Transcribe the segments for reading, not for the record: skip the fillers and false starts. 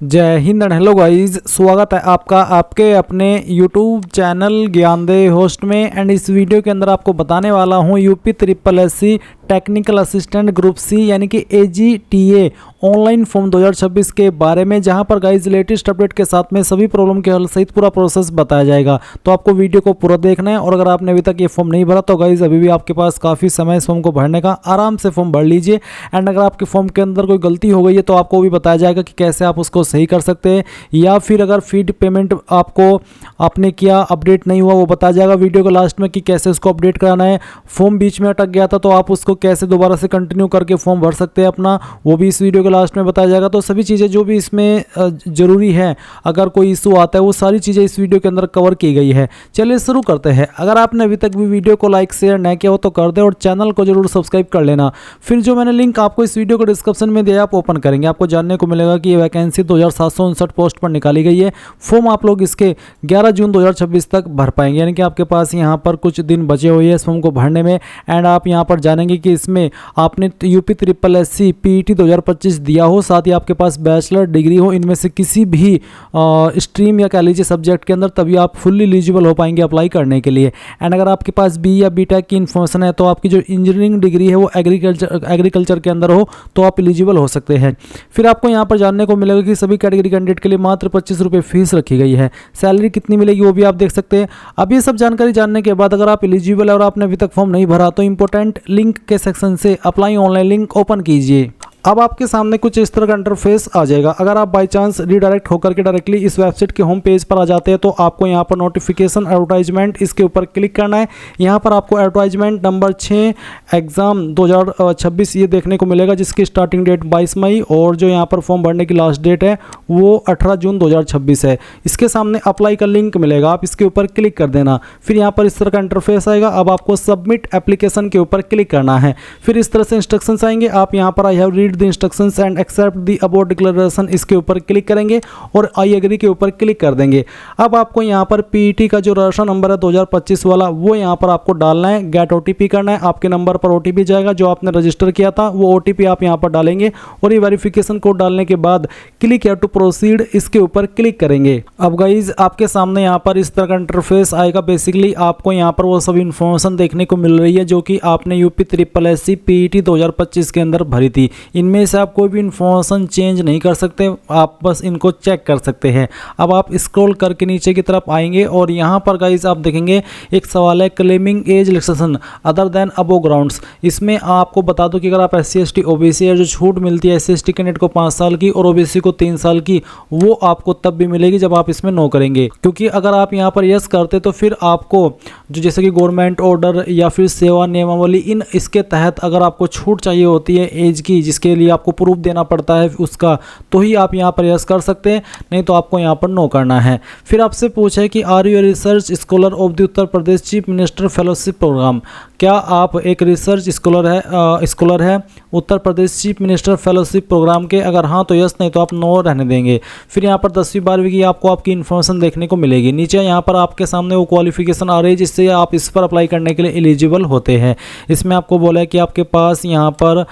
जय Hind and hello guys, स्वागत है आपका आपके अपने यूट्यूब चैनल ज्ञानदे होस्ट में। एंड इस वीडियो के अंदर आपको बताने वाला हूं UP triple SC technical assistant group C यानी कि AGTA ऑनलाइन फॉर्म 2026 के बारे में, जहां पर गाइस लेटेस्ट अपडेट के साथ में सभी प्रॉब्लम के हल सहित पूरा प्रोसेस बताया जाएगा। तो आपको वीडियो को पूरा देखना है। और अगर आपने अभी तक ये फॉर्म नहीं भरा तो गाइस अभी भी आपके पास काफ़ी समय इस फॉर्म को भरने का, आराम से फॉर्म भर लीजिए। एंड अगर आपके फॉर्म के अंदर कोई गलती हो गई है तो आपको भी बताया जाएगा कि कैसे आप उसको सही कर सकते हैं, या फिर अगर फीड पेमेंट आपने किया अपडेट नहीं हुआ वो बताया जाएगा वीडियो के लास्ट में कि कैसे उसको अपडेट कराना है। फॉर्म बीच में अटक गया था तो आप उसको कैसे दोबारा से कंटिन्यू करके फॉर्म भर सकते हैं अपना, वो भी इस वीडियो के लास्ट में बताया जाएगा। तो सभी चीज़ें जो भी इसमें ज़रूरी है, अगर कोई इशू आता है वो सारी चीज़ें इस वीडियो के अंदर कवर की गई है। चलिए शुरू करते हैं। अगर आपने अभी तक भी वीडियो को लाइक शेयर नहीं किया हो तो कर दे और चैनल को जरूर सब्सक्राइब कर लेना। फिर जो मैंने लिंक आपको इस वीडियो को डिस्क्रिप्शन में दिया आप ओपन करेंगे, आपको जानने को मिलेगा कि ये वैकेंसी 2759 पोस्ट पर निकाली गई है। फॉर्म आप लोग इसके 11 जून 2026 तक भर पाएंगे, यानी कि आपके पास यहाँ पर कुछ दिन बचे हुए हैं इस फॉर्म को भरने में। एंड आप यहाँ पर जानेंगे कि इसमें आपने यूपी ट्रिपल एससी PET 2025 दिया हो, साथ ही आपके पास बैचलर डिग्री हो इनमें से किसी भी स्ट्रीम या कह लीजिए सब्जेक्ट के अंदर, तभी आप फुल्ली एलिजिबल हो पाएंगे अप्लाई करने के लिए। एंड अगर आपके पास BE या BTech की इन्फॉर्मेशन है तो आपकी जो इंजीनियरिंग डिग्री है वो एग्रीकल्चर के अंदर हो तो आप एलिजिबल हो सकते हैं। फिर आपको यहाँ पर जानने को मिलेगा कि सभी कैटेगरी कैंडिडेट के लिए मात्र 25 रुपये फीस रखी गई है। सैलरी कितनी मिलेगी वो भी आप देख सकते हैं। अब ये सब जानकारी जानने के बाद अगर आप एलिजिबल है और आपने अभी तक फॉर्म नहीं भरा तो इंपॉर्टेंट लिंक के सेक्शन से अप्लाई ऑनलाइन लिंक ओपन कीजिए। अब आपके सामने कुछ इस तरह का इंटरफेस आ जाएगा। अगर आप बाय चांस रिडायरेक्ट होकर के डायरेक्टली इस वेबसाइट के होम पेज पर आ जाते हैं तो आपको यहाँ पर नोटिफिकेशन एडवर्टाइजमेंट इसके ऊपर क्लिक करना है। यहाँ पर आपको एडवर्टाइजमेंट नंबर 6 एग्ज़ाम 2026 ये देखने को मिलेगा, जिसकी स्टार्टिंग डेट 22 मई और जो यहाँ पर फॉर्म भरने की लास्ट डेट है वो 18 जून 2026 है। इसके सामने अप्लाई का लिंक मिलेगा, आप इसके ऊपर क्लिक कर देना। फिर यहाँ पर इस तरह का इंटरफेस आएगा। अब आपको सबमिट एप्लीकेशन के ऊपर क्लिक करना है। फिर इस तरह से इंस्ट्रक्शंस आएंगे। आप यहाँ पर I have read the instructions and accept the about declaration इसके ऊपर क्लिक करेंगे और आई एग्री के ऊपर क्लिक कर देंगे। अब आपको यहाँ पर PET का जो रजिस्ट्रेशन नंबर है 2025 वाला वो यहाँ पर आपको डालना है। गेट OTP करना है। आपके नंबर पर OTP जाएगा जो आपने रजिस्टर किया था, वो OTP आप यहाँ पर डालेंगे और ये वेरिफिकेशन कोड डालने के बाद क्लिक हियर टू प्रोसीड इसके ऊपर क्लिक करेंगे। अब गाइज आपके सामने यहाँ पर इस तरह का इंटरफेस आएगा। बेसिकली आपको यहाँ पर वो सब इन्फॉर्मेशन देखने को मिल रही है जो कि आपने यूपी ट्रिपल एससी PET 2025 के अंदर भरी थी। इनमें से आप कोई भी इन्फॉर्मेशन चेंज नहीं कर सकते, आप बस इनको चेक कर सकते हैं। अब आप स्क्रॉल करके नीचे की तरफ आएंगे और यहाँ पर गाइज आप देखेंगे एक सवाल है claiming age relaxation other than above grounds. इसमें आपको बता दो कि अगर आप SC ST OBC है, जो छूट मिलती है SC ST कैंडिडेट को 5 साल की और OBC को 3 साल की, वो आपको तब भी मिलेगी जब आप इसमें नो करेंगे। क्योंकि अगर आप यहाँ पर यस करते तो फिर आपको जो जैसे कि गवर्नमेंट ऑर्डर या फिर सेवा नियमावली इन इसके तहत अगर आपको छूट चाहिए होती है एज की, जिसके लिए आपको प्रूफ देना पड़ता है उसका, तो ही आप यहाँ पर यस कर सकते हैं, नहीं तो आपको यहाँ पर नो करना है। फिर आपसे पूछा है कि are you a research scholar of the Uttar Pradesh chief minister fellowship programme, क्या आप एक रिसर्च स्कॉलर है Uttar Pradesh chief minister fellowship programme के? अगर हाँ तो यस, नहीं तो आप नो रहने देंगे। फिर यहाँ पर 10वीं 12वीं की आपको आपकी इन्फॉर्मेशन देखने को मिलेगी। नीचे यहाँ पर आपके सामने वो क्वालिफिकेशन आ रही है जिससे आप इस पर अप्लाई करने के लिए एलिजिबल होते हैं। इसमें आपको बोला है कि आपके पास यहाँ पर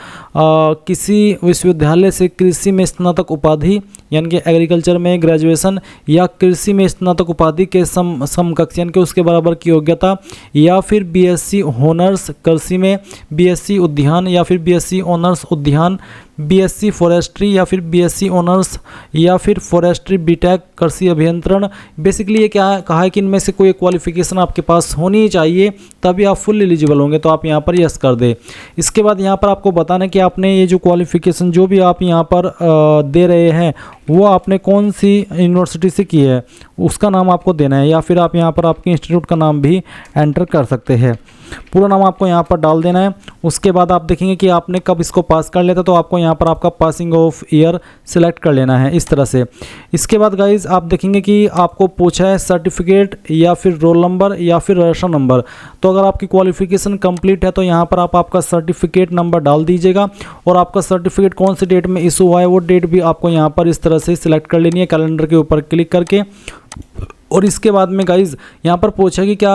किसी विश्वविद्यालय से कृषि में स्नातक उपाधि यानी कि एग्रीकल्चर में ग्रेजुएशन या कृषि में स्नातक उपाधि के समकक्ष यानी कि उसके बराबर की योग्यता, या फिर BSc ऑनर्स कृषि में, BSc उद्यान या फिर BSc ऑनर्स उद्यान, BSc फॉरेस्ट्री या फिर BSc ऑनर्स या फिर फॉरेस्ट्री BTech कृषि अभियंत्रण। बेसिकली ये क्या कहा है कि इनमें से कोई क्वालिफिकेशन आपके पास होनी चाहिए तभी आप फुल एलिजिबल होंगे, तो आप यहाँ पर यस कर दे। इसके बाद यहाँ पर आपको बताना कि आपने ये जो क्वालिफिकेशन जो भी आप यहाँ पर दे रहे हैं वो आपने कौन सी यूनिवर्सिटी से की है उसका नाम आपको देना है, या फिर आप यहाँ पर आपके इंस्टीट्यूट का नाम भी एंटर कर सकते हैं। पूरा नाम आपको यहाँ पर डाल देना है। उसके बाद आप देखेंगे कि आपने कब इसको पास कर लेता, तो आपको यहाँ पर आपका पासिंग ऑफ ईयर सिलेक्ट कर लेना है इस तरह से। इसके बाद गाइज आप देखेंगे कि आपको पूछा है सर्टिफिकेट या फिर रोल नंबर या फिर रजिस्ट्रेशन नंबर। तो अगर आपकी क्वालिफिकेशन कंप्लीट है तो यहाँ पर आप आपका सर्टिफिकेट नंबर डाल दीजिएगा और आपका सर्टिफिकेट कौन सी डेट में इशू हुआ है वो डेट भी आपको यहाँ पर इस तरह से सिलेक्ट कर लेनी है कैलेंडर के ऊपर क्लिक करके। और इसके बाद में गाइज यहाँ पर पूछा कि क्या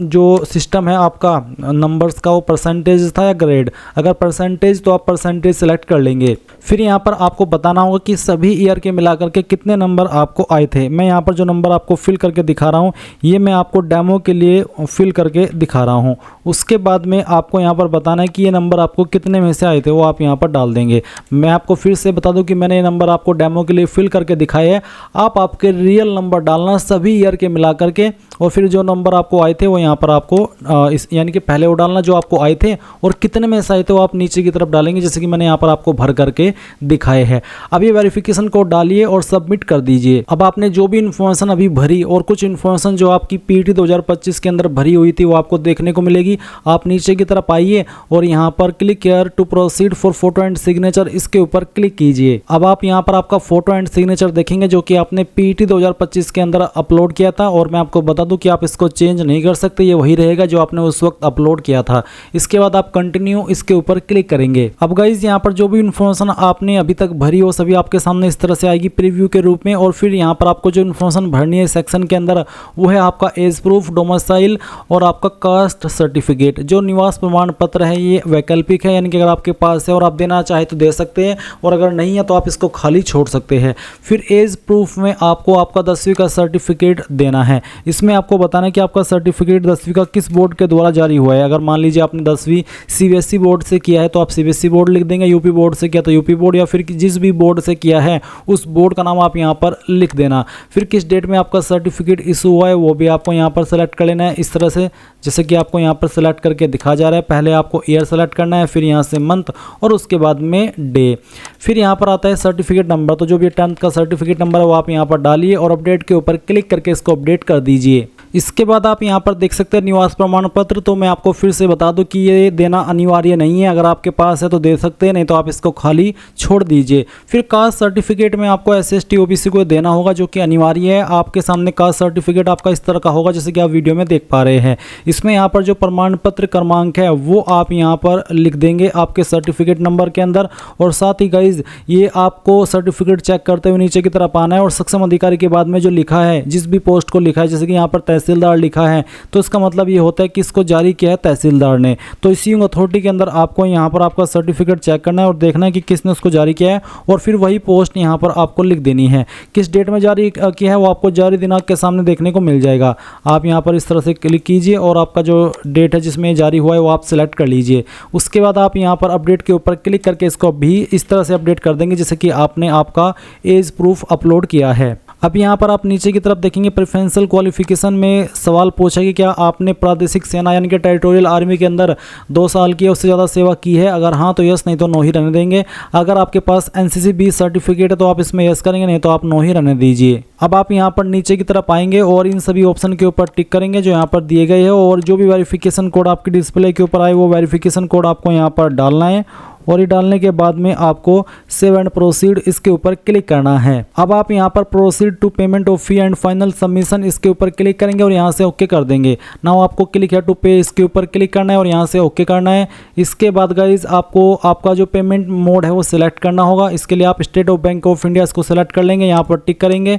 जो सिस्टम है आपका नंबर्स का वो परसेंटेज था या ग्रेड। अगर परसेंटेज तो आप परसेंटेज सेलेक्ट कर लेंगे। फिर यहाँ पर आपको बताना होगा कि सभी ईयर के मिलाकर के कितने नंबर आपको आए थे। मैं यहाँ पर जो नंबर आपको फिल करके दिखा रहा हूँ ये मैं आपको डेमो के लिए फिल करके दिखा रहा हूँ। उसके बाद में आपको यहाँ पर बताना है कि ये नंबर आपको कितने में से आए थे, वो आप यहाँ पर डाल देंगे। मैं आपको फिर से बता दूँ कि मैंने ये नंबर आपको डेमो के लिए फिल करके दिखाए है। आप आपके रियल नंबर डालना सभी ईयर के मिला करके, और फिर जो नंबर आपको आए थे वो यहाँ पर आपको इस यानी कि पहले वो डालना जो आपको आए थे और कितने में से आए थे वो आप नीचे की तरफ डालेंगे, जैसे कि मैंने यहाँ पर आपको भर करके दिखाए हैं। अब ये वेरिफिकेशन कोड डालिए और सबमिट कर दीजिए। अब आपने जो भी इन्फॉर्मेशन अभी भरी और कुछ इन्फॉर्मेशन जो आपकी पीटी 2025 के अंदर भरी हुई थी वो आपको देखने को मिलेगी। आप नीचे की तरफ आइए और यहाँ पर click here to proceed for photo and signature, इसके ऊपर क्लिक कीजिए। अब आप यहाँ पर आपका फोटो एंड सिग्नेचर देखेंगे जो कि आपने पीटी 2025 के अंदर अपलोड किया था, और मैं आपको बता दूं कि आप इसको चेंज नहीं कर सकते, ये वही रहेगा जो आपने उस वक्त अपलोड किया था। इसके बाद आप कंटिन्यू इसके ऊपर क्लिक करेंगे। अब गाइज यहाँ पर जो भी इन्फॉर्मेशन आपने अभी तक भरी हो सभी आपके सामने इस तरह से आएगी प्रीव्यू के रूप में। और फिर यहाँ पर आपको जो इन्फॉर्मेशन भरनी है सेक्शन के अंदर वो है आपका एज प्रूफ, डोमिसाइल और आपका कास्ट सर्टिफिकेट। जो निवास प्रमाण पत्र है ये वैकल्पिक है, यानी कि अगर आपके पास है और आप देना चाहे तो दे सकते हैं, और अगर नहीं है तो आप इसको खाली छोड़ सकते हैं। फिर एज प्रूफ में आपको आपका 10वीं का सर्टिफिकेट देना है। इसमें आपको बताना है कि आपका सर्टिफिकेट 10वीं का किस बोर्ड के द्वारा जारी हुआ है। अगर मान लीजिए आपने 10वीं सीबीएसई बोर्ड से किया है तो आप सीबीएसई बोर्ड लिख देंगे, यूपी बोर्ड से किया तो यूपी बोर्ड, या फिर जिस भी बोर्ड से किया है उस बोर्ड का नाम आप यहाँ पर लिख देना। फिर किस डेट में आपका सर्टिफिकेट इशू हुआ है वो भी आपको यहाँ पर सेलेक्ट कर लेना है इस तरह से, जैसे कि आपको यहाँ पर सेलेक्ट करके दिखा जा रहा है। पहले आपको ईयर सेलेक्ट करना है, फिर यहाँ से मंथ और उसके बाद में डे। फिर यहाँ पर आता है सर्टिफिकेट नंबर, तो जो भी 10th का सर्टिफिकेट नंबर है वो आप यहाँ पर डालिए और अपडेट के ऊपर क्लिक करके इसको अपडेट कर दीजिए। इसके बाद आप यहाँ पर देख सकते हैं निवास प्रमाण पत्र। तो मैं आपको फिर से बता दूं कि ये देना अनिवार्य नहीं है, अगर आपके पास है तो दे सकते हैं, नहीं तो आप इसको खाली छोड़ दीजिए। फिर कास्ट सर्टिफिकेट में आपको SST OBC को देना होगा जो कि अनिवार्य है। आपके सामने कास्ट सर्टिफिकेट आपका इस तरह का होगा जैसे कि आप वीडियो में देख पा रहे हैं। इसमें यहाँ पर जो प्रमाण पत्र क्रमांक है वो आप यहाँ पर लिख देंगे आपके सर्टिफिकेट नंबर के अंदर। और साथ ही गाइज ये आपको सर्टिफिकेट चेक करते हुए नीचे की तरफ आना है, और सक्षम अधिकारी के बाद में जो लिखा है जिस भी पोस्ट को लिखा है, जैसे कि यहाँ पर तहसीलदार लिखा है तो इसका मतलब ये होता है कि इसको जारी किया है तहसीलदार ने। तो इश्यूइंग अथॉरिटी के अंदर आपको यहाँ पर आपका सर्टिफिकेट चेक करना है और देखना है कि किसने उसको जारी किया है, और फिर वही पोस्ट यहाँ पर आपको लिख देनी है। किस डेट में जारी किया है वो आपको जारी दिनांक के सामने देखने को मिल जाएगा। आप यहाँ पर इस तरह से क्लिक कीजिए और आपका जो डेट है जिसमें जारी हुआ है वो आप सिलेक्ट कर लीजिए। उसके बाद आप यहाँ पर अपडेट के ऊपर क्लिक करके इसको भी इस तरह से अपडेट कर देंगे जैसे कि आपने आपका एज प्रूफ अपलोड किया है। अब यहाँ पर आप नीचे की तरफ देखेंगे प्रेफरेंशियल क्वालिफिकेशन में सवाल पूछा कि क्या आपने प्रादेशिक सेना यानी कि टेरिटोरियल आर्मी के अंदर 2 साल की उससे ज़्यादा सेवा की है। अगर हाँ तो यस, नहीं तो नो ही रहने देंगे। अगर आपके पास NCC 20 सर्टिफिकेट है तो आप इसमें यस करेंगे, नहीं तो आप नो ही रहने दीजिए। अब आप यहाँ पर नीचे की तरफ आएंगे और इन सभी ऑप्शन के ऊपर टिक करेंगे जो यहाँ पर दिए गए हैं, और जो भी वेरिफिकेशन कोड आपकी डिस्प्ले के ऊपर आए वो वेरिफिकेशन कोड आपको यहाँ पर डालना है। और ये डालने के बाद में आपको सेव एंड प्रोसीड इसके ऊपर क्लिक करना है। अब आप यहाँ पर proceed to payment of fee and final submission इसके ऊपर क्लिक करेंगे और यहाँ से ओके कर देंगे। नाउ आपको क्लिक है टू पे इसके ऊपर क्लिक करना है और यहाँ से ओके करना है। इसके बाद गाइज आपको आपका जो पेमेंट मोड है वो सिलेक्ट करना होगा। इसके लिए आप state of bank of India इसको सिलेक्ट कर लेंगे, यहाँ पर टिक करेंगे।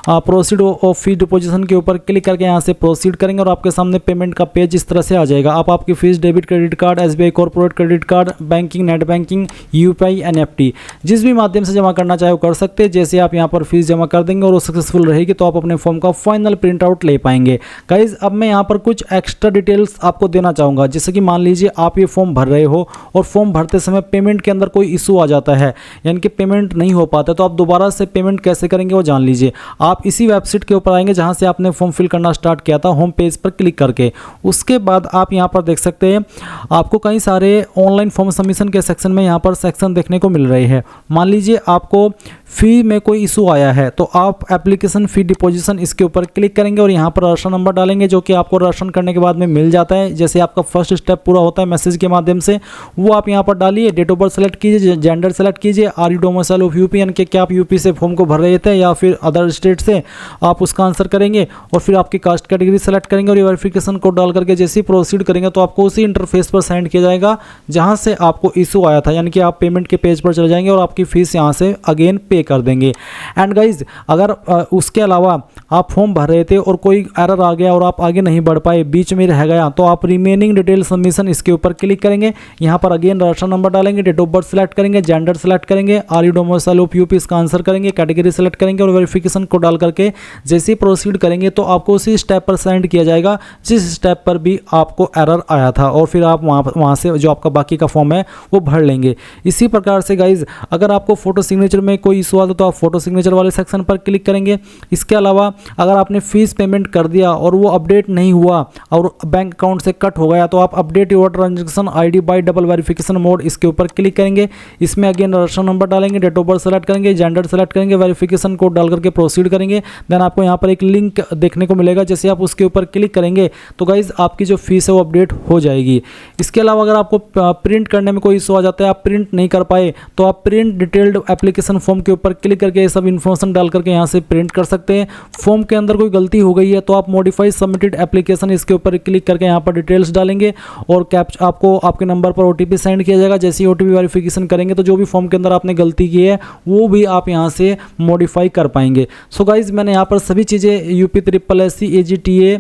प्रोसीड ऑफ फी डिपोजिशन के ऊपर क्लिक करके यहाँ से प्रोसीड करेंगे और आपके सामने पेमेंट का पेज इस तरह से आ जाएगा। आप आपकी fees debit credit card, SBI corporate credit card, banking, net banking, UPI, NFT जिस भी माध्यम से जमा करना चाहे वो कर सकते हैं। जैसे आप यहाँ पर फीस जमा कर देंगे और वो सक्सेसफुल रहेगी तो आप अपने फॉर्म का फाइनल प्रिंट आउट ले पाएंगे। गाइज अब मैं यहाँ पर कुछ एक्स्ट्रा डिटेल्स आपको देना चाहूँगा। जैसे कि मान लीजिए आप ये फॉर्म भर रहे हो और फॉर्म भरते समय पेमेंट के अंदर कोई इशू आ जाता है, यानी कि पेमेंट नहीं हो पाता, तो आप दोबारा से पेमेंट कैसे करेंगे वो जान लीजिए। आप इसी वेबसाइट के ऊपर आएंगे जहाँ से आपने फॉर्म फिल करना स्टार्ट किया था, होम पेज पर क्लिक करके। उसके बाद आप यहाँ पर देख सकते हैं आपको कई सारे ऑनलाइन फॉर्म सबमिशन के सेक्शन में यहाँ पर सेक्शन देखने को मिल रहे हैं। मान लीजिए आपको फ़ी में कोई इशू आया है तो आप एप्लीकेशन फ़ी डिपोजिशन इसके ऊपर क्लिक करेंगे और यहाँ पर राशन नंबर डालेंगे जो कि आपको राशन करने के बाद में मिल जाता है। जैसे आपका फर्स्ट स्टेप पूरा होता है मैसेज के माध्यम से, वो आप यहाँ पर डालिए। डेट ऑफ बर्थ सेलेक्ट कीजिए, जेंडर सेलेक्ट कीजिए, are you domicile of UP, यानी कि क्या आप यूपी से फॉर्म को भर रहे थे या फिर अदर स्टेट से, आप उसका आंसर करेंगे। और फिर आपकी कास्ट कैटेगरी सेलेक्ट करेंगे और वेरिफिकेशन कोड डाल करके जैसे ही प्रोसीड करेंगे तो आपको उसी इंटरफेस पर सेंड किया जाएगा जहाँ से आपको इशू आया था, यानी कि आप पेमेंट के पेज पर चले जाएंगे और आपकी फीस यहाँ से अगेन पे कर देंगे। एंड गाइज अगर उसके अलावा आप फॉर्म भर रहे थे और कोई एरर आ गया और आप आगे नहीं बढ़ पाए, बीच में रह गया, तो आप रिमेनिंग डिटेल सबमिशन इसके ऊपर क्लिक करेंगे। यहाँ पर अगेन राशन नंबर डालेंगे, डेट ऑफ बर्थ सेलेक्ट करेंगे, जेंडर सेलेक्ट करेंगे, are you domicile of UP इसका आंसर करेंगे, कैटेगरी सेलेक्ट करेंगे और वेरिफिकेशन को डाल करके जैसे ही प्रोसीड करेंगे तो आपको उसी स्टेप पर सेंड किया जाएगा जिस स्टेप पर भी आपको एरर आया था, और फिर आप वहाँ से जो आपका बाकी का फॉर्म है वो भर लेंगे। इसी प्रकार से गाइज अगर आपको फोटो सिग्नेचर में कोई इशू आता तो आप फोटो सिग्नेचर वाले सेक्शन पर क्लिक करेंगे। इसके अलावा अगर आपने फीस पेमेंट कर दिया और वो अपडेट नहीं हुआ और बैंक अकाउंट से कट हो गया तो आप update your transaction ID bye double verification mode इसके ऊपर क्लिक करेंगे। इसमें अगेन राशन नंबर डालेंगे, डेट ऑफ बर्थ सेलेक्ट करेंगे, जेंडर सेलेक्ट करेंगे, वेरिफिकेशन कोड डाल करके प्रोसीड करेंगे। देन आपको यहाँ पर एक लिंक देखने को मिलेगा, जैसे आप उसके ऊपर क्लिक करेंगे तो गाइज आपकी जो फीस है वो अपडेट हो जाएगी। इसके अलावा अगर आपको प्रिंट करने में कोई इशू आ जाता है, आप प्रिंट नहीं कर पाए, तो आप प्रिंट डिटेल्ड एप्लीकेशन फॉर्म के ऊपर क्लिक करके ये सब इन्फॉर्मेशन डाल करके यहाँ से प्रिंट कर सकते हैं। फॉर्म के अंदर कोई गलती हो गई है तो आप मॉडिफाई सबमिटेड एप्लीकेशन इसके ऊपर क्लिक करके यहाँ पर डिटेल्स डालेंगे और आपको आपके नंबर पर ओटीपी सेंड किया जाएगा। जैसे ही ओटीपी वेरिफिकेशन करेंगे तो जो भी फॉर्म के अंदर आपने गलती की है वो भी आप यहाँ से मॉडिफाई कर पाएंगे। सो गाइज मैंने यहाँ पर सभी चीज़ें यूपी SSSC AGTA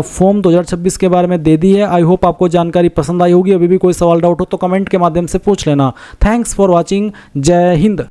फॉर्म 2026 के बारे में दे दी है। आई होप आपको जानकारी पसंद आई होगी। अभी भी कोई सवाल डाउट हो तो कमेंट के माध्यम से पूछ लेना। Thanks for watching. जय हिंद।